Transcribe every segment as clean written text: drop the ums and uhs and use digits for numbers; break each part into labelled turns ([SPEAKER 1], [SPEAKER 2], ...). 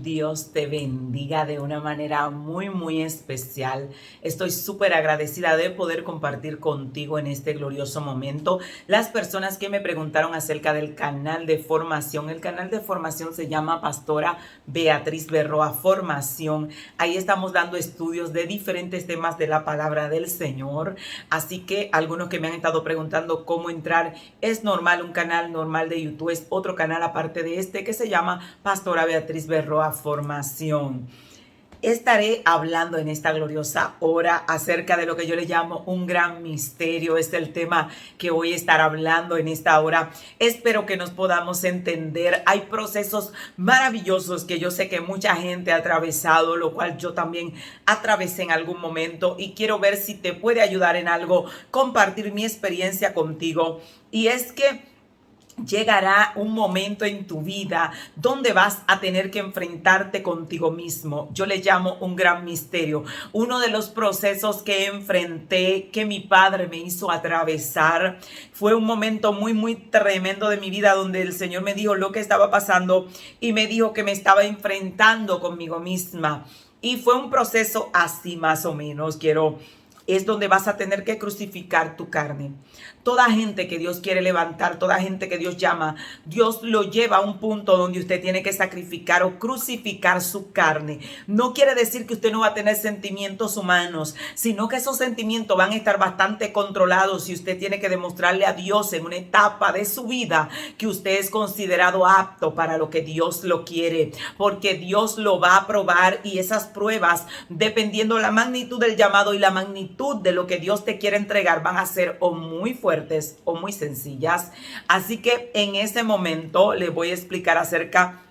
[SPEAKER 1] Dios te bendiga de una manera muy especial. Estoy súper agradecida de poder compartir contigo en este glorioso momento. Las personas que me preguntaron acerca del canal de formación, el canal de formación se llama Pastora Beatriz Berroa Formación. Ahí estamos dando estudios de diferentes temas de la palabra del Señor. Así que algunos que me han estado preguntando cómo entrar, es normal, un canal normal de YouTube, es otro canal aparte de este que se llama Pastora Beatriz Berroa Formación. Estaré hablando en esta gloriosa hora acerca de lo que yo le llamo un gran misterio. Es el tema que voy a estar hablando en esta hora. Espero que nos podamos entender. Hay procesos maravillosos que yo sé que mucha gente ha atravesado, lo cual yo también atravesé en algún momento, y quiero ver si te puede ayudar en algo, compartir mi experiencia contigo. Y es que llegará un momento en tu vida donde vas a tener que enfrentarte contigo mismo. Yo le llamo un gran misterio. Uno de los procesos que enfrenté, que mi padre me hizo atravesar, fue un momento muy tremendo de mi vida, donde el Señor me dijo lo que estaba pasando y me dijo que me estaba enfrentando conmigo misma. Y fue un proceso así más o menos. Es donde vas a tener que crucificar tu carne. Toda gente que Dios quiere levantar, toda gente que Dios llama, Dios lo lleva a un punto donde usted tiene que sacrificar o crucificar su carne. No quiere decir que usted no va a tener sentimientos humanos, sino que esos sentimientos van a estar bastante controlados, y usted tiene que demostrarle a Dios en una etapa de su vida que usted es considerado apto para lo que Dios lo quiere, porque Dios lo va a probar, y esas pruebas, dependiendo la magnitud del llamado y la magnitud de lo que Dios te quiere entregar, van a ser o muy fuertes o muy sencillas. Así que en ese momento les voy a explicar acerca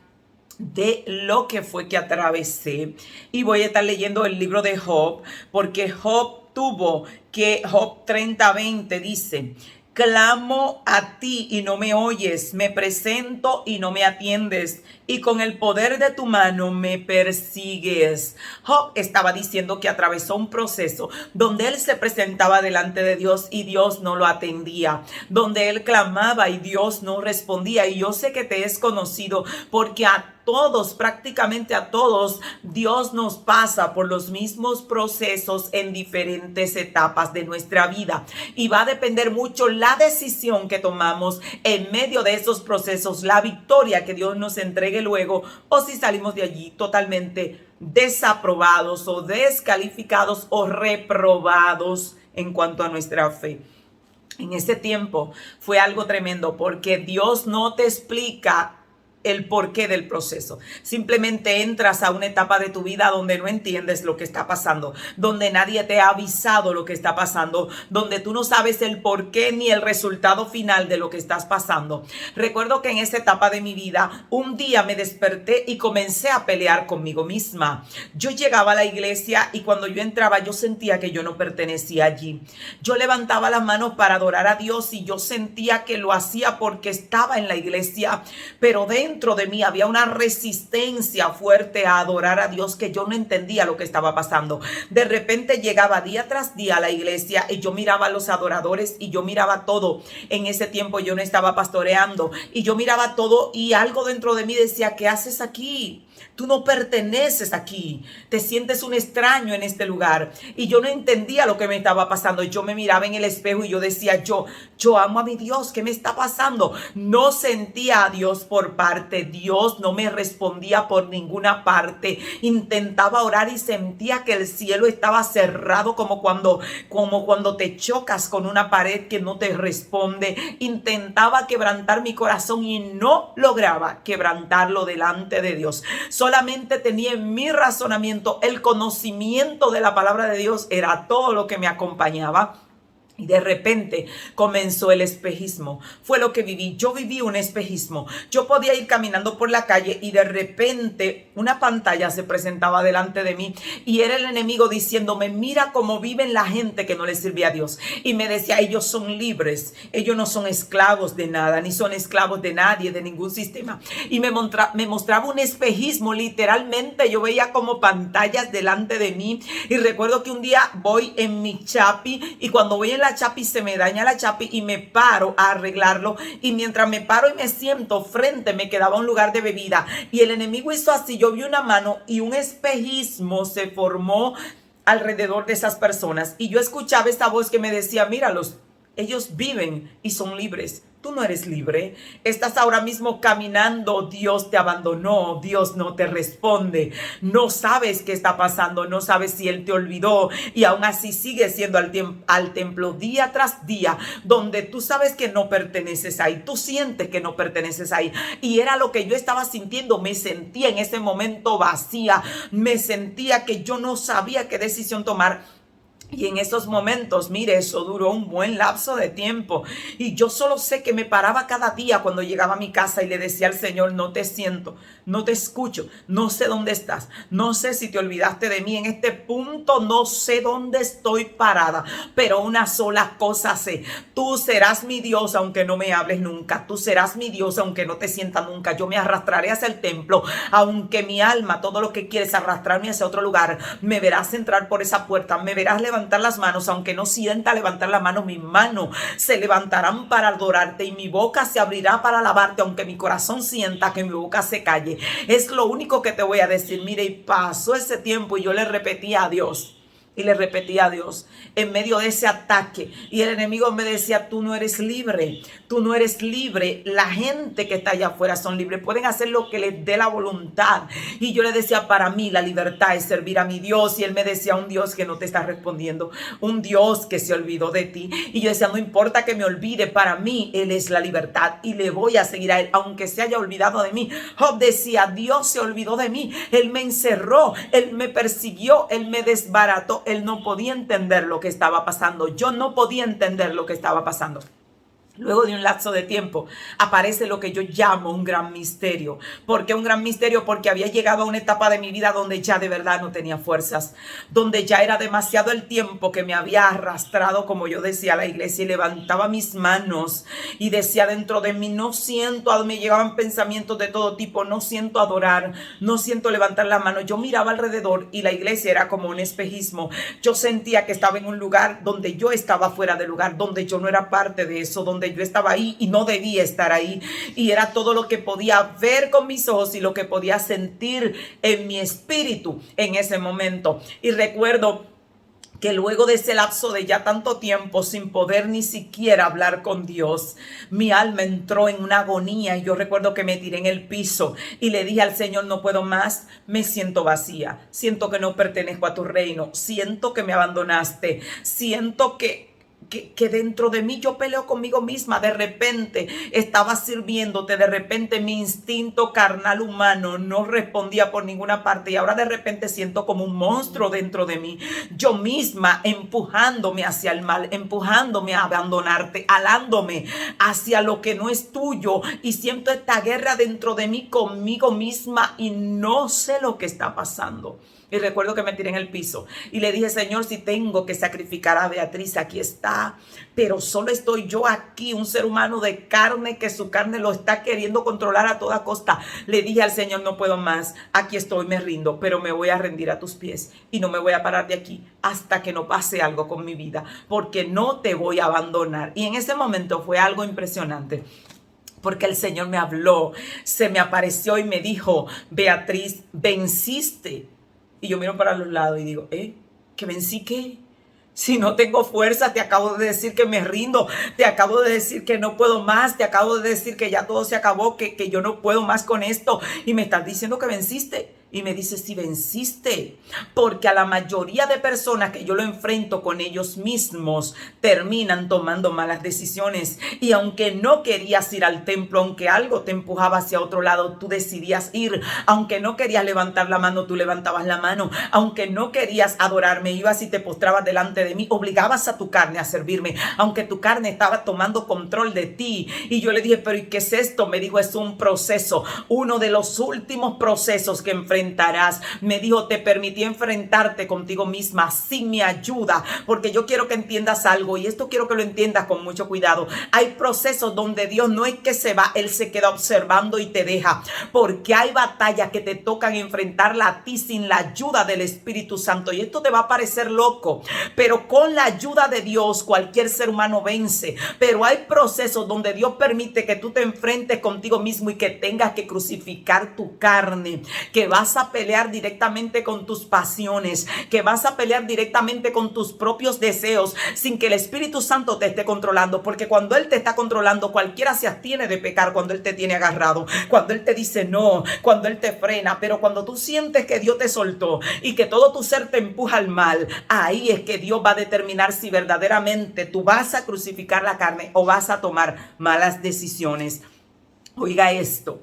[SPEAKER 1] de lo que fue que atravesé, y voy a estar leyendo el libro de Job, porque Job 30:20 dice: clamo a ti y no me oyes, me presento y no me atiendes, y con el poder de tu mano me persigues. Job estaba diciendo que atravesó un proceso donde él se presentaba delante de Dios y Dios no lo atendía, donde él clamaba y Dios no respondía. Y yo sé que te es conocido, porque a todos, prácticamente a todos, Dios nos pasa por los mismos procesos en diferentes etapas de nuestra vida, y va a depender mucho la decisión que tomamos en medio de esos procesos, la victoria que Dios nos entregue luego, o si salimos de allí totalmente desaprobados o descalificados o reprobados en cuanto a nuestra fe. En ese tiempo fue algo tremendo, porque Dios no te explica el porqué del proceso. Simplemente entras a una etapa de tu vida donde no entiendes lo que está pasando, donde nadie te ha avisado lo que está pasando, donde tú no sabes el porqué ni el resultado final de lo que estás pasando. Recuerdo que en esa etapa de mi vida, un día me desperté y comencé a pelear conmigo misma. Yo llegaba a la iglesia y cuando yo entraba, yo sentía que yo no pertenecía allí. Yo levantaba las manos para adorar a Dios y yo sentía que lo hacía porque estaba en la iglesia, pero dentro de mí había una resistencia fuerte a adorar a Dios, que yo no entendía lo que estaba pasando. De repente llegaba día tras día a la iglesia y yo miraba a los adoradores y yo miraba todo. En ese tiempo yo no estaba pastoreando, y yo miraba todo, y algo dentro de mí decía: ¿qué haces aquí? Tú no perteneces aquí, te sientes un extraño en este lugar. Y yo no entendía lo que me estaba pasando. Yo me miraba en el espejo y yo decía: yo amo a mi Dios, ¿qué me está pasando? No sentía a Dios por parte. Dios no me respondía por ninguna parte. Intentaba orar y sentía que el cielo estaba cerrado, como cuando te chocas con una pared que no te responde. Intentaba quebrantar mi corazón y no lograba quebrantarlo delante de Dios. Solamente tenía en mi razonamiento el conocimiento de la palabra de Dios, era todo lo que me acompañaba. Y de repente comenzó el espejismo. Fue lo que viví. Yo viví un espejismo. Yo podía ir caminando por la calle y de repente una pantalla se presentaba delante de mí, y era el enemigo diciéndome: mira cómo viven la gente que no le sirve a Dios. Y me decía: ellos son libres, ellos no son esclavos de nada, ni son esclavos de nadie, de ningún sistema. Y me mostraba un espejismo, literalmente. Yo veía como pantallas delante de mí. Y recuerdo que un día voy en mi chapi, y cuando voy en la la chapi, se me daña la chapi y me paro a arreglarlo. Y mientras me paro y me siento, frente me quedaba un lugar de bebida. Y el enemigo hizo así, yo vi una mano y un espejismo se formó alrededor de esas personas. Y yo escuchaba esta voz que me decía, míralos, ellos viven y son libres. Tú no eres libre. Estás ahora mismo caminando. Dios te abandonó. Dios no te responde. No sabes qué está pasando. No sabes si Él te olvidó. Y aún así sigues yendo al templo día tras día, donde tú sabes que no perteneces ahí. Tú sientes que no perteneces ahí. Y era lo que yo estaba sintiendo. Me sentía en ese momento vacía. Me sentía que yo no sabía qué decisión tomar. Y en esos momentos, mire, eso duró un buen lapso de tiempo. Y yo solo sé que me paraba cada día cuando llegaba a mi casa y le decía al Señor, no te siento, no te escucho, no sé dónde estás, no sé si te olvidaste de mí. En este punto no sé dónde estoy parada, pero una sola cosa sé, tú serás mi Dios aunque no me hables nunca, tú serás mi Dios aunque no te sienta nunca. Yo me arrastraré hacia el templo, aunque mi alma, todo lo que quieres arrastrarme hacia otro lugar, me verás entrar por esa puerta, me verás levantar las manos, aunque no sienta levantar la mano, mis manos se levantarán para adorarte y mi boca se abrirá para alabarte, aunque mi corazón sienta que mi boca se calle. Es lo único que te voy a decir. Mire, y pasó ese tiempo y yo le repetía a Dios. Y le repetía a Dios en medio de ese ataque. Y el enemigo me decía, tú no eres libre. Tú no eres libre. La gente que está allá afuera son libres. Pueden hacer lo que les dé la voluntad. Y yo le decía, para mí la libertad es servir a mi Dios. Y él me decía, un Dios que no te está respondiendo. Un Dios que se olvidó de ti. Y yo decía, no importa que me olvide. Para mí Él es la libertad. Y le voy a seguir a Él, aunque se haya olvidado de mí. Job decía, Dios se olvidó de mí. Él me encerró. Él me persiguió. Él me desbarató. Él no podía entender lo que estaba pasando. Yo no podía entender lo que estaba pasando. Luego de un lapso de tiempo aparece lo que yo llamo un gran misterio. ¿Por qué un gran misterio? Porque había llegado a una etapa de mi vida donde ya de verdad no tenía fuerzas, donde ya era demasiado el tiempo que me había arrastrado, como yo decía, a la iglesia, y levantaba mis manos y decía dentro de mí, no siento, me llegaban pensamientos de todo tipo, no siento adorar, no siento levantar la mano. Yo miraba alrededor y la iglesia era como un espejismo. Yo sentía que estaba en un lugar donde yo estaba fuera de lugar, donde yo no era parte de eso, donde yo estaba ahí y no debía estar ahí. Y era todo lo que podía ver con mis ojos y lo que podía sentir en mi espíritu en ese momento. Y recuerdo que luego de ese lapso de ya tanto tiempo sin poder ni siquiera hablar con Dios, mi alma entró en una agonía y yo recuerdo que me tiré en el piso y le dije al Señor, no puedo más, me siento vacía, siento que no pertenezco a tu reino, siento que me abandonaste, siento que dentro de mí yo peleo conmigo misma. De repente estaba sirviéndote, de repente mi instinto carnal humano no respondía por ninguna parte y ahora de repente siento como un monstruo dentro de mí, yo misma empujándome hacia el mal, empujándome a abandonarte, alándome hacia lo que no es tuyo, y siento esta guerra dentro de mí conmigo misma y no sé lo que está pasando. Y recuerdo que me tiré en el piso y le dije, Señor, si tengo que sacrificar a Beatriz, aquí está. Pero solo estoy yo aquí, un ser humano de carne que su carne lo está queriendo controlar a toda costa. Le dije al Señor, no puedo más, aquí estoy, me rindo, pero me voy a rendir a tus pies y no me voy a parar de aquí hasta que no pase algo con mi vida, porque no te voy a abandonar. Y en ese momento fue algo impresionante, porque el Señor me habló, se me apareció y me dijo, Beatriz, venciste. Y yo miro para los lados y digo, ¿que vencí qué? Si no tengo fuerza, te acabo de decir que me rindo, te acabo de decir que no puedo más, te acabo de decir que ya todo se acabó, que yo no puedo más con esto. Y me estás diciendo que venciste. Y me dice, sí, venciste, porque a la mayoría de personas que yo lo enfrento con ellos mismos terminan tomando malas decisiones. Y aunque no querías ir al templo, aunque algo te empujaba hacia otro lado, tú decidías ir. Aunque no querías levantar la mano, tú levantabas la mano. Aunque no querías adorarme, ibas y te postrabas delante de mí, obligabas a tu carne a servirme, aunque tu carne estaba tomando control de ti. Y yo le dije, pero ¿y qué es esto? Me dijo, es un proceso, uno de los últimos procesos que enfrento enfrentarás. Me dijo, te permití enfrentarte contigo misma sin mi ayuda, porque yo quiero que entiendas algo, y esto quiero que lo entiendas con mucho cuidado. Hay procesos donde Dios no es que se va, Él se queda observando y te deja, porque hay batallas que te tocan enfrentarla a ti sin la ayuda del Espíritu Santo. Y esto te va a parecer loco, pero con la ayuda de Dios cualquier ser humano vence. Pero hay procesos donde Dios permite que tú te enfrentes contigo mismo y que tengas que crucificar tu carne, que vas a pelear directamente con tus pasiones, que vas a pelear directamente con tus propios deseos sin que el Espíritu Santo te esté controlando, porque cuando Él te está controlando, cualquiera se abstiene de pecar cuando Él te tiene agarrado, cuando Él te dice no, cuando Él te frena. Pero cuando tú sientes que Dios te soltó y que todo tu ser te empuja al mal, ahí es que Dios va a determinar si verdaderamente tú vas a crucificar la carne o vas a tomar malas decisiones. Oiga esto.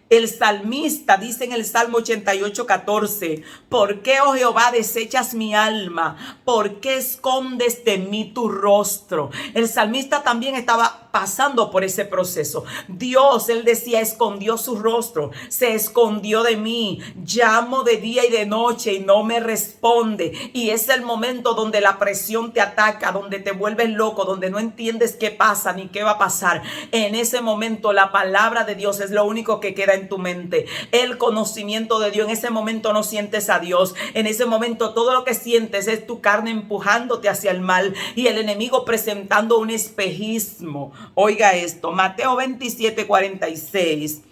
[SPEAKER 1] El salmista dice en el Salmo 88:14, ¿por qué, oh Jehová, desechas mi alma? ¿Por qué escondes de mí tu rostro? El salmista también estaba pasando por ese proceso. Dios, él decía, escondió su rostro, se escondió de mí. Llamo de día y de noche y no me responde. Y es el momento donde la presión te ataca, donde te vuelves loco, donde no entiendes qué pasa ni qué va a pasar. En ese momento la palabra de Dios es lo único que queda en tu mente. El conocimiento de Dios. En ese momento no sientes a Dios. En ese momento todo lo que sientes es tu carne empujándote hacia el mal y el enemigo presentando un espejismo. Oiga esto, Mateo 27:46.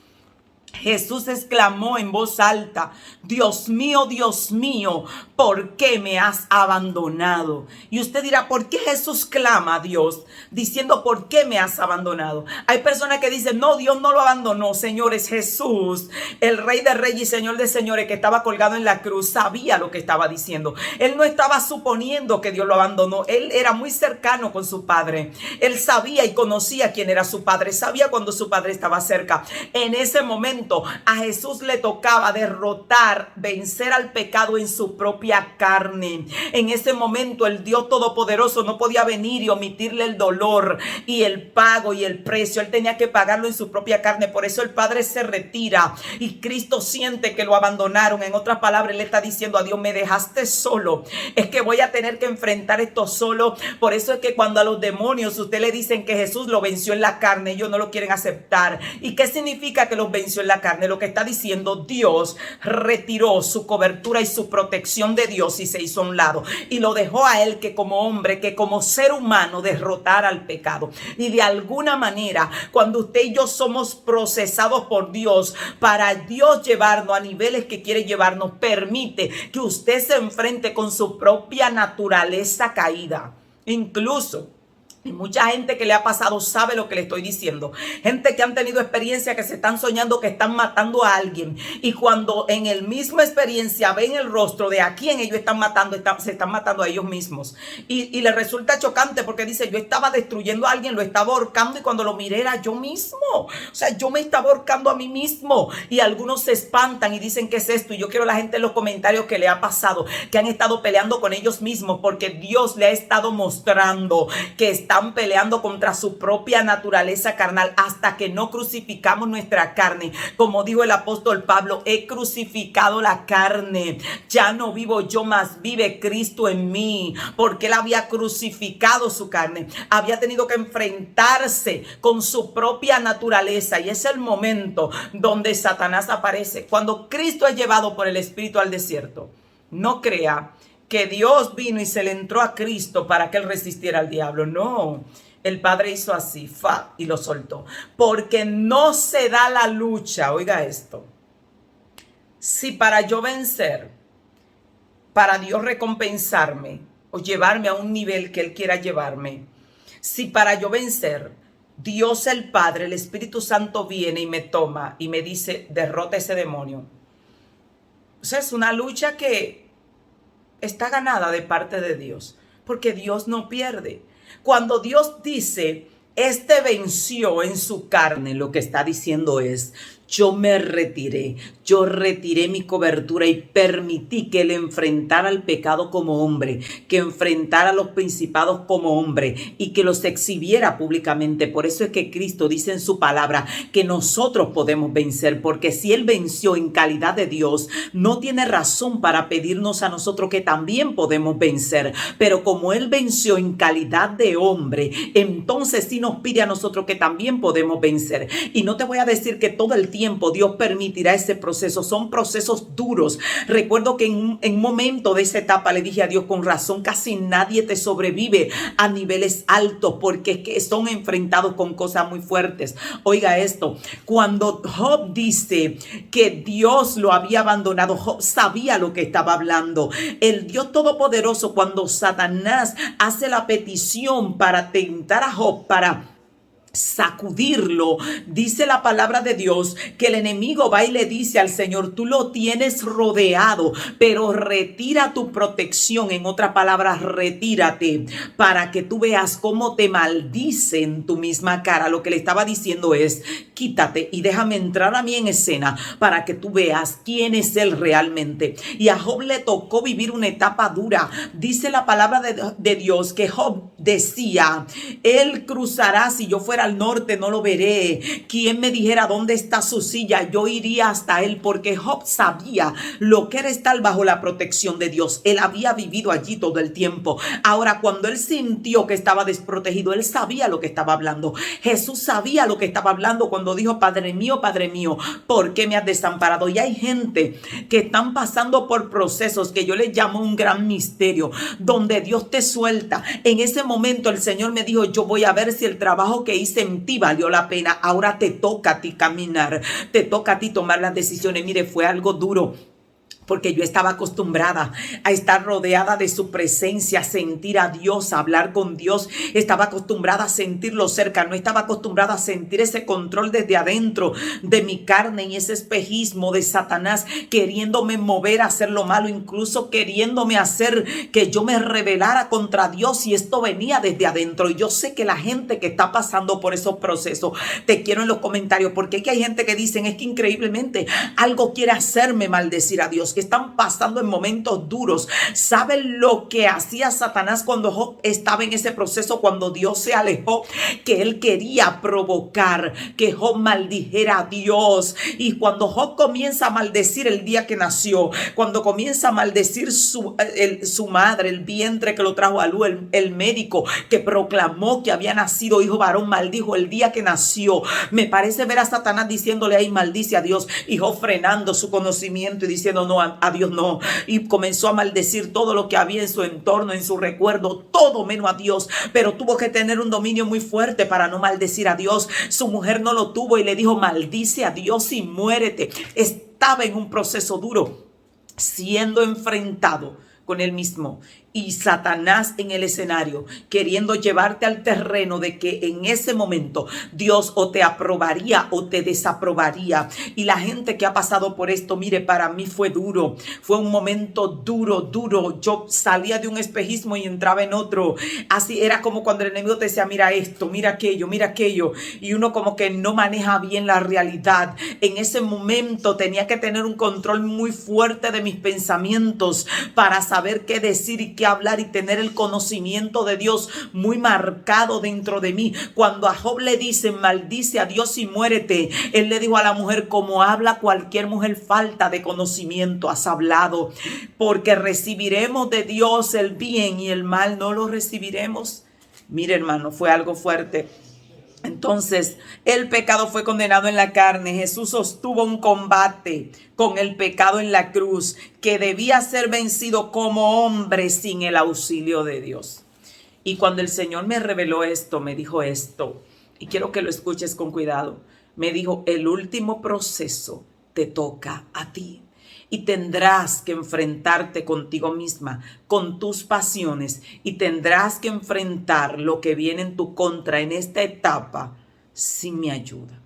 [SPEAKER 1] Jesús exclamó en voz alta, Dios mío, ¿por qué me has abandonado? Y usted dirá, ¿por qué Jesús clama a Dios diciendo, ¿por qué me has abandonado? Hay personas que dicen, no, Dios no lo abandonó. Señores, Jesús, el Rey de Reyes y Señor de Señores que estaba colgado en la cruz, sabía lo que estaba diciendo. Él no estaba suponiendo que Dios lo abandonó. Él era muy cercano con su Padre. Él sabía y conocía quién era su Padre. Sabía cuando su Padre estaba cerca. En ese momento a Jesús le tocaba derrotar, vencer al pecado en su propia carne. En ese momento el Dios Todopoderoso no podía venir y omitirle el dolor y el pago y el precio. Él tenía que pagarlo en su propia carne. Por eso el Padre se retira y Cristo siente que lo abandonaron. En otras palabras, Él está diciendo a Dios, me dejaste solo. Es que voy a tener que enfrentar esto solo. Por eso es que cuando a los demonios usted le dicen que Jesús lo venció en la carne, ellos no lo quieren aceptar. ¿Y qué significa que los venció en la carne? Lo que está diciendo, Dios retiró su cobertura y su protección de Dios y se hizo a un lado y lo dejó a Él que como hombre, que como ser humano derrotara al pecado. Y de alguna manera, cuando usted y yo somos procesados por Dios, para Dios llevarnos a niveles que quiere llevarnos, permite que usted se enfrente con su propia naturaleza caída. Incluso y mucha gente que le ha pasado sabe lo que le estoy diciendo. Gente que han tenido experiencia que se están soñando que están matando a alguien. Y cuando en el mismo experiencia ven el rostro de a quien ellos están matando, se están matando a ellos mismos. Y les resulta chocante porque dice, yo estaba destruyendo a alguien, lo estaba ahorcando y cuando lo miré era yo mismo. O sea, yo me estaba ahorcando a mí mismo. Y algunos se espantan y dicen, ¿qué es esto? Y yo quiero a la gente en los comentarios que le ha pasado, que han estado peleando con ellos mismos porque Dios le ha estado mostrando que están peleando contra su propia naturaleza carnal hasta que no crucificamos nuestra carne. Como dijo el apóstol Pablo, he crucificado la carne. Ya no vivo yo, más vive Cristo en mí, porque Él había crucificado su carne. Había tenido que enfrentarse con su propia naturaleza y es el momento donde Satanás aparece. Cuando Cristo es llevado por el Espíritu al desierto, no crea que Dios vino y se le entró a Cristo para que Él resistiera al diablo. No, el Padre hizo así, y lo soltó. Porque no se da la lucha, oiga esto, si para yo vencer, para Dios recompensarme o llevarme a un nivel que Él quiera llevarme, si para yo vencer, Dios el Padre, el Espíritu Santo viene y me toma y me dice, derrota ese demonio. O sea, es una lucha que está ganada de parte de Dios, porque Dios no pierde. Cuando Dios dice, este venció en su carne, lo que está diciendo es, yo retiré mi cobertura y permití que él enfrentara el pecado como hombre, que enfrentara a los principados como hombre y que los exhibiera públicamente. Por eso es que Cristo dice en su palabra que nosotros podemos vencer, porque si él venció en calidad de Dios, no tiene razón para pedirnos a nosotros que también podemos vencer. Pero como él venció en calidad de hombre, entonces sí nos pide a nosotros que también podemos vencer. Y no te voy a decir que todo el tiempo Dios permitirá ese proceso. Son procesos duros. Recuerdo que en un momento de esa etapa le dije a Dios, con razón casi nadie te sobrevive a niveles altos, porque es que son enfrentados con cosas muy fuertes. Oiga esto, cuando Job dice que Dios lo había abandonado, Job sabía lo que estaba hablando. El Dios Todopoderoso, cuando Satanás hace la petición para tentar a Job, para sacudirlo, dice la palabra de Dios que el enemigo va y le dice al Señor, tú lo tienes rodeado, pero retira tu protección. En otras palabras, retírate para que tú veas cómo te maldice en tu misma cara. Lo que le estaba diciendo es, quítate y déjame entrar a mí en escena para que tú veas quién es él realmente. Y a Job le tocó vivir una etapa dura. Dice la palabra de Dios que Job decía, él cruzará, si yo fuera al norte no lo veré. Quien me dijera dónde está su silla, yo iría hasta él, porque Job sabía lo que era estar bajo la protección de Dios. Él había vivido allí todo el tiempo. Ahora, cuando él sintió que estaba desprotegido, él sabía lo que estaba hablando. Jesús sabía lo que estaba hablando cuando dijo, Padre mío, ¿por qué me has desamparado? Y hay gente que están pasando por procesos que yo les llamo un gran misterio, donde Dios te suelta. En ese momento el Señor me dijo, yo voy a ver si el trabajo que hice en ti valió la pena. Ahora te toca a ti caminar, te toca a ti tomar las decisiones. Mire, fue algo duro, porque yo estaba acostumbrada a estar rodeada de su presencia, a sentir a Dios, a hablar con Dios. Estaba acostumbrada a sentirlo cerca, no estaba acostumbrada a sentir ese control desde adentro de mi carne y ese espejismo de Satanás queriéndome mover a hacer lo malo, incluso queriéndome hacer que yo me rebelara contra Dios, y esto venía desde adentro. Y yo sé que la gente que está pasando por esos procesos, te quiero en los comentarios, porque aquí hay gente que dicen, es que increíblemente algo quiere hacerme maldecir a Dios, que están pasando en momentos duros. ¿Saben lo que hacía Satanás cuando Job estaba en ese proceso, cuando Dios se alejó? Que él quería provocar que Job maldijera a Dios. Y cuando Job comienza a maldecir el día que nació, cuando comienza a maldecir su madre, el vientre que lo trajo a luz, el médico que proclamó que había nacido hijo varón, maldijo el día que nació. Me parece ver a Satanás diciéndole, ay, maldice a Dios, y Job frenando su conocimiento y diciendo, no, a Dios no. Y comenzó a maldecir todo lo que había en su entorno, en su recuerdo, todo menos a Dios. Pero tuvo que tener un dominio muy fuerte para no maldecir a Dios. Su mujer no lo tuvo y le dijo, maldice a Dios y muérete. Estaba en un proceso duro, siendo enfrentado con él mismo, y Satanás en el escenario, queriendo llevarte al terreno de que en ese momento Dios o te aprobaría o te desaprobaría. Y la gente que ha pasado por esto, mire, para mí fue duro, fue un momento duro. Yo salía de un espejismo y entraba en otro. Así era como cuando el enemigo te decía, mira esto, mira aquello, y uno como que no maneja bien la realidad. En ese momento tenía que tener un control muy fuerte de mis pensamientos para saber qué decir y qué hablar, y tener el conocimiento de Dios muy marcado dentro de mí. Cuando a Job le dicen, maldice a Dios y muérete, él le dijo a la mujer, como habla cualquier mujer, falta de conocimiento has hablado, porque recibiremos de Dios el bien y el mal no lo recibiremos. Mire, hermano, fue algo fuerte. Entonces, el pecado fue condenado en la carne. Jesús sostuvo un combate con el pecado en la cruz, que debía ser vencido como hombre sin el auxilio de Dios. Y cuando el Señor me reveló esto, me dijo esto, y quiero que lo escuches con cuidado. Me dijo, el último proceso te toca a ti. Y tendrás que enfrentarte contigo misma, con tus pasiones, y tendrás que enfrentar lo que viene en tu contra en esta etapa sin mi ayuda.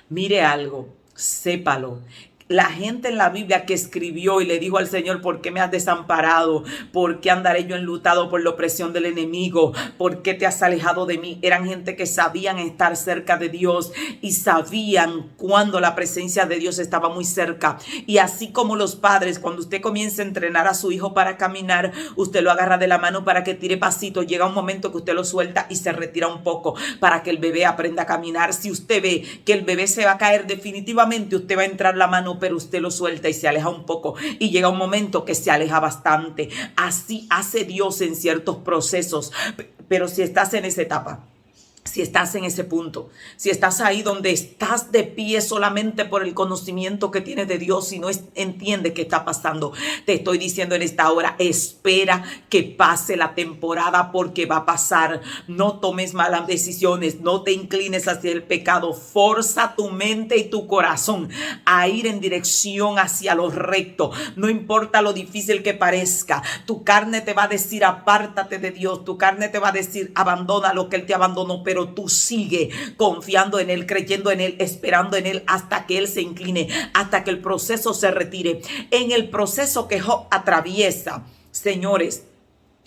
[SPEAKER 1] Mire algo, sépalo. la gente en la Biblia que escribió y le dijo al Señor: ¿por qué me has desamparado? ¿Por qué andaré yo enlutado por la opresión del enemigo? ¿Por qué te has alejado de mí? Eran gente que sabían estar cerca de Dios y sabían cuando la presencia de Dios estaba muy cerca. Y así como los padres, cuando usted comienza a entrenar a su hijo para caminar, usted lo agarra de la mano para que tire pasito. Llega un momento que usted lo suelta y se retira un poco para que el bebé aprenda a caminar. Si usted ve que el bebé se va a caer, definitivamente usted va a entrar la mano, pero usted lo suelta y se aleja un poco, y llega un momento que se aleja bastante. Así hace Dios en ciertos procesos. Pero si estás en esa etapa, si estás en ese punto, si estás ahí donde estás de pie solamente por el conocimiento que tienes de Dios y no entiendes qué está pasando, te estoy diciendo en esta hora: espera que pase la temporada, porque va a pasar. No tomes malas decisiones, no te inclines hacia el pecado. Forza tu mente y tu corazón a ir en dirección hacia lo recto. No importa lo difícil que parezca, tu carne te va a decir: apártate de Dios. Tu carne te va a decir: abandona lo que Él te abandonó. Pero tú sigue confiando en Él, creyendo en Él, esperando en Él hasta que Él se incline, hasta que el proceso se retire. En el proceso que Job atraviesa, señores,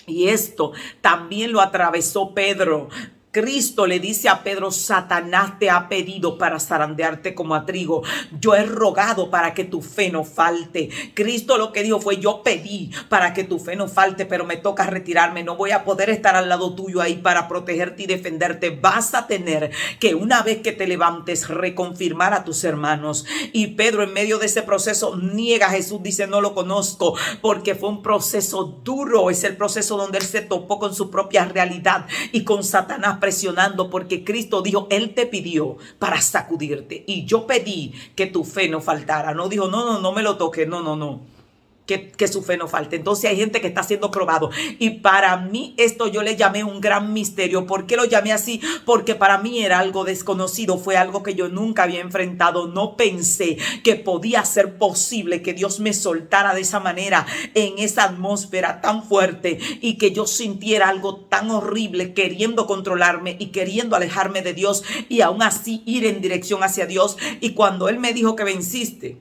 [SPEAKER 1] y esto también lo atravesó Pedro. Cristo le dice a Pedro: Satanás te ha pedido para zarandearte como a trigo. Yo he rogado para que tu fe no falte. Cristo lo que dijo fue: yo pedí para que tu fe no falte, pero me toca retirarme. No voy a poder estar al lado tuyo ahí para protegerte y defenderte. Vas a tener que, una vez que te levantes, reconfirmar a tus hermanos. Y Pedro, en medio de ese proceso, niega a Jesús. Dice: no lo conozco, porque fue un proceso duro. Es el proceso donde él se topó con su propia realidad y con Satanás presionando, porque Cristo dijo: Él te pidió para sacudirte y yo pedí que tu fe no faltara. No dijo: no me lo toques, no. Que su fe no falte. Entonces hay gente que está siendo probado, y para mí esto yo le llamé un gran misterio. ¿Por qué lo llamé así? Porque para mí era algo desconocido, fue algo que yo nunca había enfrentado. No pensé que podía ser posible que Dios me soltara de esa manera, en esa atmósfera tan fuerte, y que yo sintiera algo tan horrible, queriendo controlarme y queriendo alejarme de Dios, y aún así ir en dirección hacia Dios. Y cuando Él me dijo que venciste,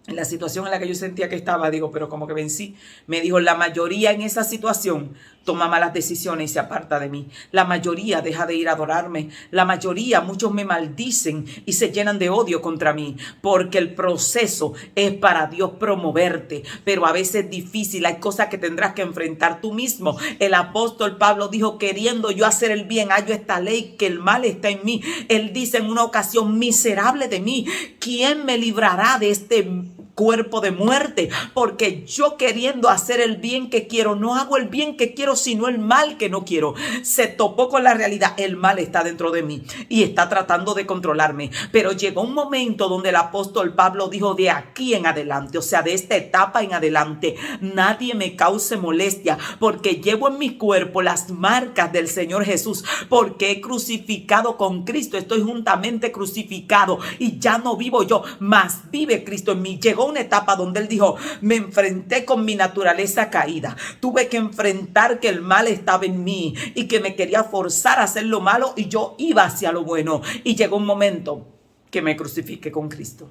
[SPEAKER 1] en la situación en la que yo sentía que estaba, digo: pero como que vencí. Me dijo: la mayoría en esa situación toma malas decisiones y se aparta de mí. La mayoría deja de ir a adorarme. La mayoría, muchos me maldicen y se llenan de odio contra mí, porque el proceso es para Dios promoverte. Pero a veces es difícil, hay cosas que tendrás que enfrentar tú mismo. El apóstol Pablo dijo: queriendo yo hacer el bien, hallo esta ley, que el mal está en mí. Él dice en una ocasión: miserable de mí, ¿quién me librará de este cuerpo de muerte? Porque yo, queriendo hacer el bien que quiero, no hago el bien que quiero, sino el mal que no quiero. Se topó con la realidad: el mal está dentro de mí y está tratando de controlarme. Pero llegó un momento donde el apóstol Pablo dijo: de aquí en adelante, o sea, de esta etapa en adelante, nadie me cause molestia, porque llevo en mi cuerpo las marcas del Señor Jesús, porque he crucificado con Cristo, estoy juntamente crucificado, y ya no vivo yo, mas vive Cristo en mí. Llegó una etapa donde él dijo: me enfrenté con mi naturaleza caída, tuve que enfrentar que el mal estaba en mí y que me quería forzar a hacer lo malo, y yo iba hacia lo bueno. Y llegó un momento que me crucifiqué con Cristo.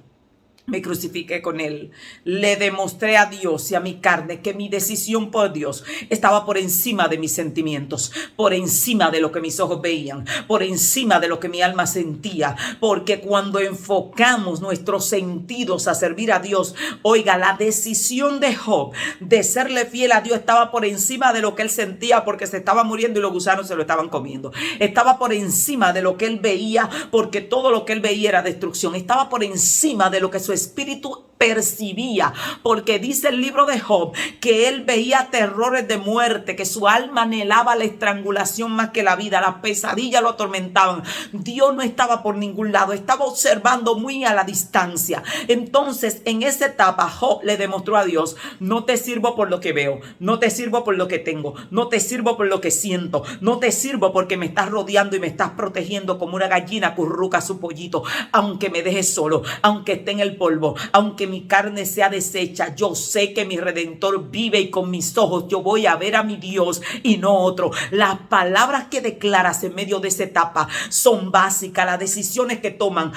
[SPEAKER 1] Me crucifiqué con Él. Le demostré a Dios y a mi carne que mi decisión por Dios estaba por encima de mis sentimientos, por encima de lo que mis ojos veían, por encima de lo que mi alma sentía. Porque cuando enfocamos nuestros sentidos a servir a Dios, oiga, la decisión de Job de serle fiel a Dios estaba por encima de lo que él sentía, porque se estaba muriendo y los gusanos se lo estaban comiendo. Estaba por encima de lo que él veía, porque todo lo que él veía era destrucción. Estaba por encima de lo que su espíritu percibía, porque dice el libro de Job que él veía terrores de muerte, que su alma anhelaba la estrangulación más que la vida, las pesadillas lo atormentaban. Dios no estaba por ningún lado, estaba observando muy a la distancia. Entonces, en esa etapa, Job le demostró a Dios: no te sirvo por lo que veo, no te sirvo por lo que tengo, no te sirvo por lo que siento, no te sirvo porque me estás rodeando y me estás protegiendo como una gallina curruca a su pollito, aunque me dejes solo, aunque esté en el polvo, aunque mi carne sea deshecha, yo sé que mi Redentor vive y con mis ojos yo voy a ver a mi Dios y no otro. Las palabras que declaras en medio de esa etapa son básicas. Las decisiones que tomas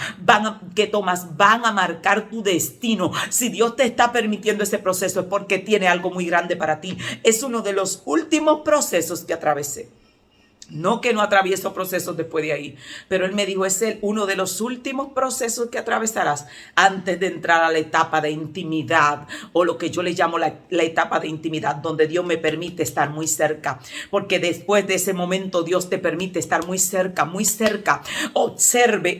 [SPEAKER 1] van a marcar tu destino. Si Dios te está permitiendo ese proceso es porque tiene algo muy grande para ti. Es uno de los últimos procesos que atravesé. No que no atravieso procesos después de ahí, pero él me dijo, es uno de los últimos procesos que atravesarás antes de entrar a la etapa de intimidad, o lo que yo le llamo la etapa de intimidad, donde Dios me permite estar muy cerca, porque después de ese momento Dios te permite estar muy cerca, muy cerca. Observe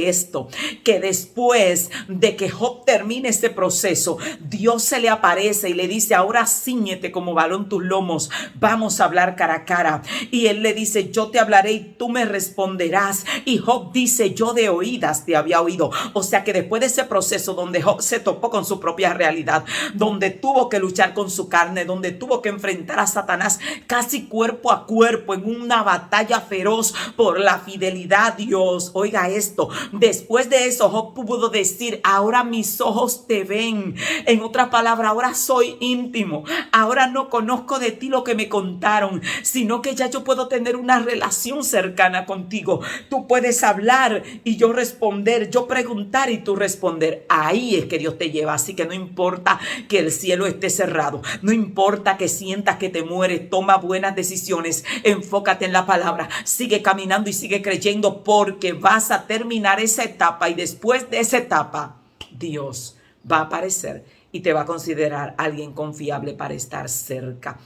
[SPEAKER 1] esto, que después de que Job termine ese proceso, Dios se le aparece y le dice, ahora cíñete como varón tus lomos, vamos a hablar cara a cara. Y él le dice, yo te hablaré y tú me responderás. Y Job dice, yo de oídas te había oído. O sea que después de ese proceso donde Job se topó con su propia realidad, donde tuvo que luchar con su carne, donde tuvo que enfrentar a Satanás casi cuerpo a cuerpo en una batalla feroz por la fidelidad a Dios. Oiga esto, después de eso Job pudo decir, ahora mis ojos te ven. En otras palabras, ahora soy íntimo. Ahora no conozco de ti lo que me contaron, sino que ya yo puedo tener una relación cercana contigo. Tú puedes hablar y yo responder, yo preguntar y tú responder. Ahí es que Dios te lleva. Así que no importa que el cielo esté cerrado, no importa que sientas que te mueres, toma buenas decisiones, enfócate en la palabra, sigue caminando y sigue creyendo, porque vas a terminar esa etapa y después de esa etapa Dios va a aparecer y te va a considerar alguien confiable para estar cerca.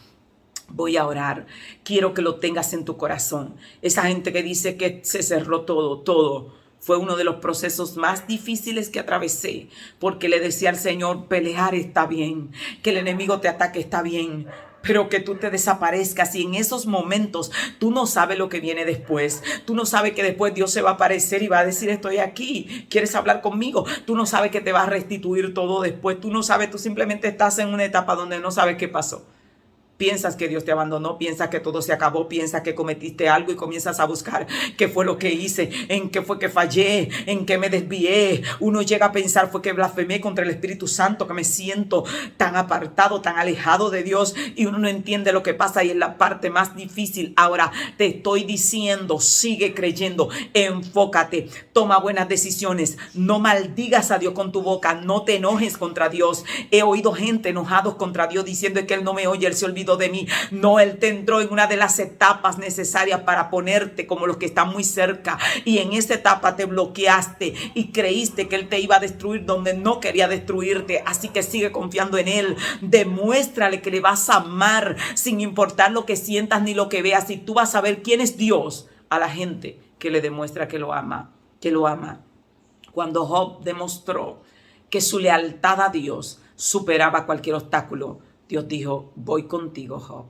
[SPEAKER 1] Voy a orar. Quiero que lo tengas en tu corazón. Esa gente que dice que se cerró todo. Fue uno de los procesos más difíciles que atravesé, porque le decía al Señor, pelear está bien, que el enemigo te ataque está bien, pero que tú te desaparezcas. Y en esos momentos tú no sabes lo que viene después. Tú no sabes que después Dios se va a aparecer y va a decir, estoy aquí, ¿quieres hablar conmigo? Tú no sabes que te va a restituir todo después. Tú no sabes, tú simplemente estás en una etapa donde no sabes qué pasó. Piensas que Dios te abandonó, piensas que todo se acabó, piensas que cometiste algo y comienzas a buscar qué fue lo que hice, en qué fue que fallé, en qué me desvié. Uno llega a pensar, fue que blasfemé contra el Espíritu Santo, que me siento tan apartado, tan alejado de Dios, y uno no entiende lo que pasa, y es la parte más difícil. Ahora te estoy diciendo, sigue creyendo, enfócate, toma buenas decisiones, no maldigas a Dios con tu boca, no te enojes contra Dios. He oído gente enojados contra Dios diciendo que Él no me oye, Él se olvidó de mí. No, Él te entró en una de las etapas necesarias para ponerte como los que están muy cerca, y en esa etapa te bloqueaste y creíste que Él te iba a destruir donde no quería destruirte. Así que sigue confiando en Él, demuéstrale que le vas a amar sin importar lo que sientas ni lo que veas, y tú vas a ver quién es Dios a la gente que le demuestra que lo ama, Cuando Job demostró que su lealtad a Dios superaba cualquier obstáculo, Dios dijo, voy contigo, Job.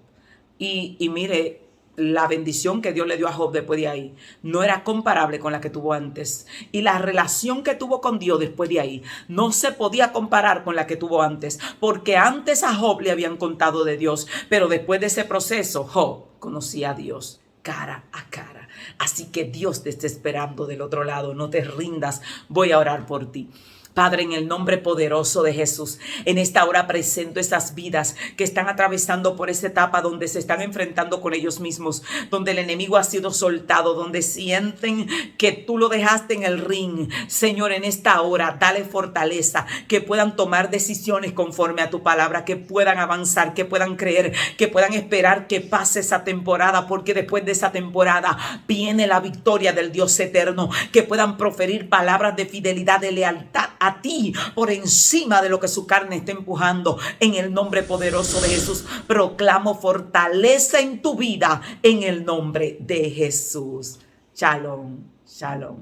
[SPEAKER 1] Y mire, la bendición que Dios le dio a Job después de ahí no era comparable con la que tuvo antes. Y la relación que tuvo con Dios después de ahí no se podía comparar con la que tuvo antes. Porque antes a Job le habían contado de Dios, pero después de ese proceso, Job conocía a Dios cara a cara. Así que Dios te está esperando del otro lado. No te rindas. Voy a orar por ti. Padre, en el nombre poderoso de Jesús, en esta hora presento esas vidas que están atravesando por esa etapa donde se están enfrentando con ellos mismos, donde el enemigo ha sido soltado, donde sienten que tú lo dejaste en el ring. Señor, en esta hora, dale fortaleza, que puedan tomar decisiones conforme a tu palabra, que puedan avanzar, que puedan creer, que puedan esperar que pase esa temporada, porque después de esa temporada viene la victoria del Dios eterno, que puedan proferir palabras de fidelidad, de lealtad a ti por encima de lo que su carne está empujando. En el nombre poderoso de Jesús proclamo fortaleza en tu vida en el nombre de Jesús. Shalom, shalom.